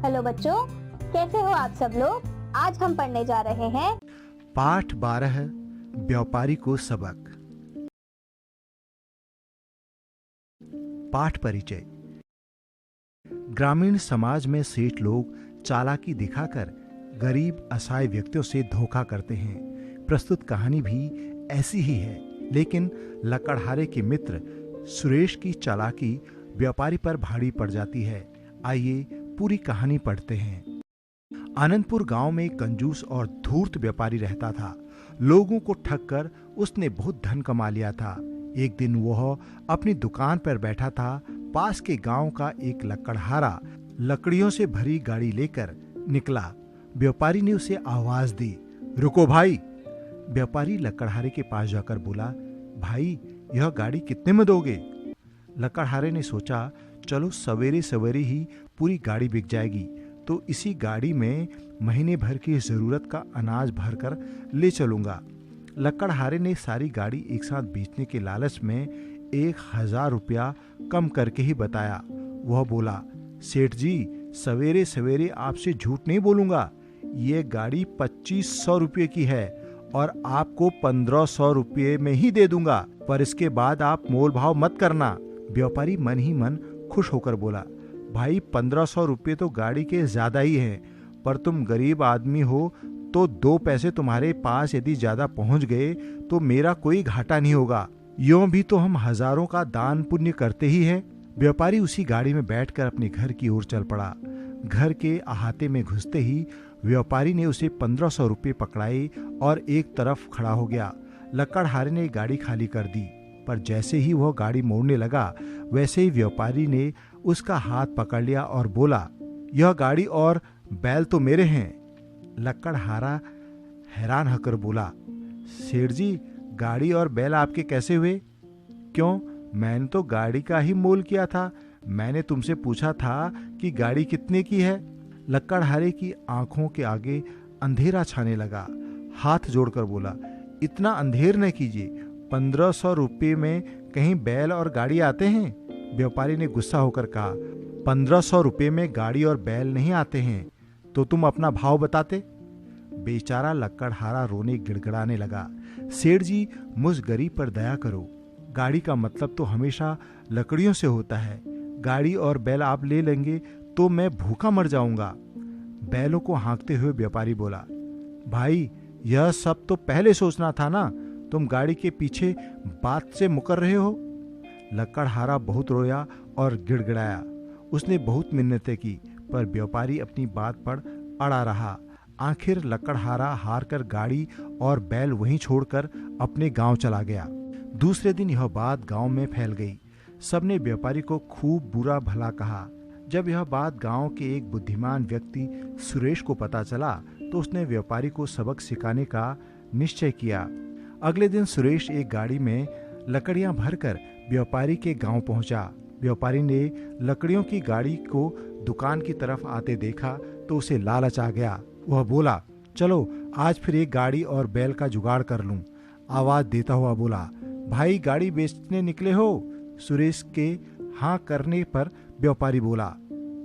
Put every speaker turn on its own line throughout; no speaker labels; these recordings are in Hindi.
हेलो बच्चों, कैसे हो आप सब लोग। आज हम पढ़ने जा रहे हैं
पाठ 12 व्यापारी को सबक। पाठ परिचय। ग्रामीण समाज में सेठ लोग चालाकी दिखाकर गरीब असहाय व्यक्तियों से धोखा करते हैं। प्रस्तुत कहानी भी ऐसी ही है, लेकिन लकड़हारे के मित्र सुरेश की चालाकी व्यापारी पर भारी पड़ जाती है। आइए पूरी कहानी पढ़ते हैं। आनंदपुर गांव में एक कंजूस और धूर्त व्यापारी रहता था। लोगों को ठग कर उसने बहुत धन कमा लिया था। एक दिन वह अपनी दुकान पर बैठा था। पास के गांव का एक लकड़हारा लकड़ियों से भरी गाड़ी लेकर निकला। व्यापारी ने उसे आवाज दी, रुको भाई। व्यापारी लकड़हारे के पास जाकर बोला, भाई यह गाड़ी कितने में दोगे? लकड़हारे ने सोचा, चलो सवेरे सवेरे ही पूरी गाड़ी बिक जाएगी तो इसी गाड़ी में महीने भर की जरूरत का अनाज भरकर ले चलूंगा। लकड़हारे ने सारी गाड़ी एक साथ बेचने के लालच में 1000 रुपया कम करके ही बताया। वह बोला, सेठ जी सवेरे सवेरे आपसे झूठ नहीं बोलूंगा। ये गाड़ी 2500 रुपये की है और आपको 1500 रुपये में ही दे दूंगा, पर इसके बाद आप मोल भाव मत करना। व्यापारी मन ही मन खुश होकर बोला, भाई 1500 रुपये तो गाड़ी के ज्यादा ही हैं, पर तुम गरीब आदमी हो तो 2 पैसे तुम्हारे पास यदि ज्यादा पहुंच गए तो मेरा कोई घाटा नहीं होगा। यूं भी तो हम हजारों का दान पुण्य करते ही हैं। व्यापारी उसी गाड़ी में बैठकर अपने घर की ओर चल पड़ा। घर के अहाते में घुसते ही व्यापारी ने उसे 1500 रुपये पकड़ाए और एक तरफ खड़ा हो गया। लकड़हारे ने गाड़ी खाली कर दी, पर जैसे ही वह गाड़ी मोड़ने लगा वैसे ही व्यापारी ने उसका हाथ पकड़ लिया और बोला, यह गाड़ी और बैल तो मेरे हैं। लकड़हारा हैरान होकर बोला, सेठ जी गाड़ी और बैल आपके कैसे हुए? क्यों, मैंने तो गाड़ी का ही मोल किया था। मैंने तुमसे पूछा था कि गाड़ी कितने की है। लकड़हारे की आंखों के आगे अंधेरा छाने लगा। हाथ जोड़कर बोला, इतना अंधेर न कीजिए, 1500 रुपये में कहीं बैल और गाड़ी आते हैं? व्यापारी ने गुस्सा होकर कहा, 1500 रुपये में गाड़ी और बैल नहीं आते हैं तो तुम अपना भाव बताते। बेचारा लकड़हारा रोने गिड़गिड़ाने लगा, सेठ जी मुझ गरीब पर दया करो। गाड़ी का मतलब तो हमेशा लकड़ियों से होता है। गाड़ी और बैल आप ले लेंगे तो मैं भूखा मर जाऊंगा। बैलों को हाँकते हुए व्यापारी बोला, भाई यह सब तो पहले सोचना था ना, तुम गाड़ी के पीछे बात से मुकर रहे हो। लकड़हारा बहुत रोया और गिड़गिड़ाया। उसने बहुत मिन्नतें की, पर व्यापारी अपनी बात पर अड़ा रहा। आखिर लकड़हारा हार कर गाड़ी और बैल वहीं छोड़कर अपने गांव चला गया। दूसरे दिन यह बात गांव में फैल गई। सबने व्यापारी को खूब बुरा भला कहा। जब यह बात गांव के एक बुद्धिमान व्यक्ति सुरेश को पता चला तो उसने व्यापारी को सबक सिखाने का निश्चय किया। अगले दिन सुरेश एक गाड़ी में लकड़ियां भरकर व्यापारी के गांव पहुंचा। व्यापारी ने लकड़ियों की गाड़ी को दुकान की तरफ आते देखा तो उसे लालच आ गया। वह बोला, चलो आज फिर एक गाड़ी और बैल का जुगाड़ कर लूं। आवाज देता हुआ बोला, भाई गाड़ी बेचने निकले हो? सुरेश के हाँ करने पर व्यापारी बोला,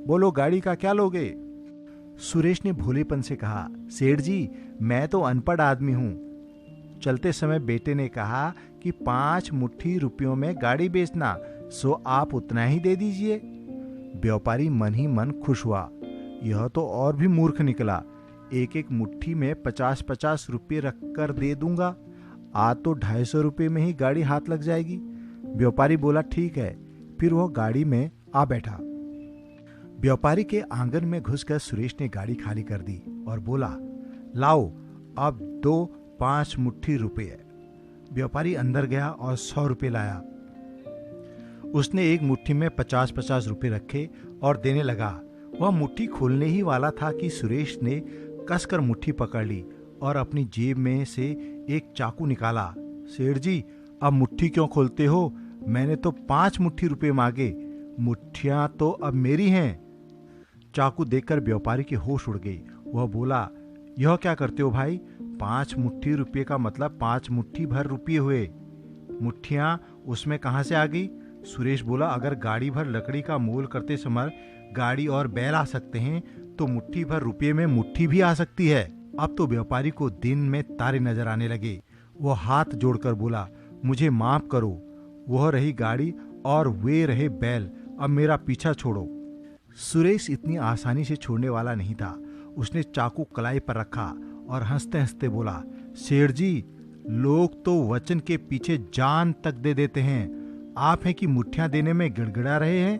बोलो गाड़ी का क्या लोगे? सुरेश ने भोलेपन से कहा, सेठ जी मैं तो अनपढ़ आदमी हूं। चलते समय बेटे ने कहा कि 5 मुट्ठी रुपयों में गाड़ी बेचना, सो आप उतना ही दे दीजिए। व्यापारी मन ही मन खुश हुआ। यह तो और भी मूर्ख निकला, एक एक मुट्ठी में 50-50 रुपये रखकर दे दूंगा। आज तो 250 रुपये में ही गाड़ी हाथ लग जाएगी। व्यापारी बोला, ठीक है। फिर वह गाड़ी में आ बैठा। व्यापारी के आंगन में घुसकर सुरेश ने गाड़ी खाली कर दी और बोला, लाओ अब दो 5 मुट्ठी रुपये। व्यापारी अंदर गया और 100 रुपये लाया। उसने एक मुट्ठी में 50-50 रुपये रखे और देने लगा। वह मुट्ठी खोलने ही वाला था कि सुरेश ने कसकर मुट्ठी पकड़ ली और अपनी जेब में से एक चाकू निकाला। सेठ जी अब मुट्ठी क्यों खोलते हो? मैंने तो 5 मुट्ठी रुपये मांगे, मुट्ठियां तो अब मेरी हैं। चाकू देखकर व्यापारी के होश उड़ गई। वह बोला, यह क्या करते हो भाई? 5 मुट्ठी रुपये का मतलब 5 मुट्ठी भर रुपये हुए। मुट्ठियां उसमें कहां से आ गई? सुरेश बोला, अगर गाड़ी भर लकड़ी का मोल करते समय गाड़ी और बैल आ सकते हैं तो मुट्ठी भर रुपये में मुट्ठी भी आ सकती है। अब तो व्यापारी को दिन में तारे नजर आने लगे। वो हाथ जोड़कर बोला, मुझे माफ करो। वह रही गाड़ी और वे रहे बैल, अब मेरा पीछा छोड़ो। सुरेश इतनी आसानी से छोड़ने वाला नहीं था। उसने चाकू कलाई पर रखा और हंसते हंसते बोला, सेठ जी, लोग तो वचन के पीछे जान तक दे देते हैं, आप हैं कि मुट्ठियां देने में गिड़गिड़ा रहे हैं।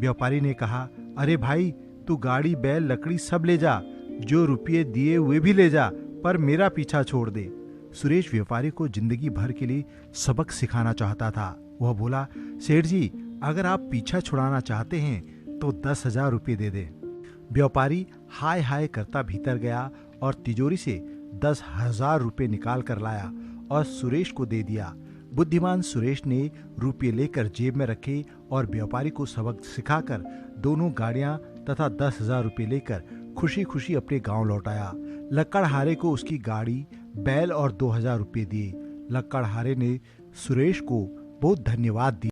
व्यापारी ने कहा, अरे भाई, तू गाड़ी बैल लकड़ी सब ले जा, जो रुपये दिए वे भी ले जा, पर मेरा पीछा छोड़ दे। सुरेश व्यापारी को जिंदगी भर के लिए सबक सिखाना चाहता था। वह बोला, सेठ जी, अगर आप पीछा छुड़ाना चाहते हैं तो 10,000 रुपये दे दें। व्यापारी हाय हाय करता भीतर गया और तिजोरी से 10,000 रुपये निकाल कर लाया और सुरेश को दे दिया। बुद्धिमान सुरेश ने रुपये लेकर जेब में रखे और व्यापारी को सबक सिखाकर दोनों गाड़ियां तथा 10,000 रुपये लेकर खुशी खुशी अपने गांव लौट आया। लकड़हारे को उसकी गाड़ी, बैल और 2,000 रुपये दिए। लकड़हारे ने सुरेश को बहुत धन्यवाद दिया।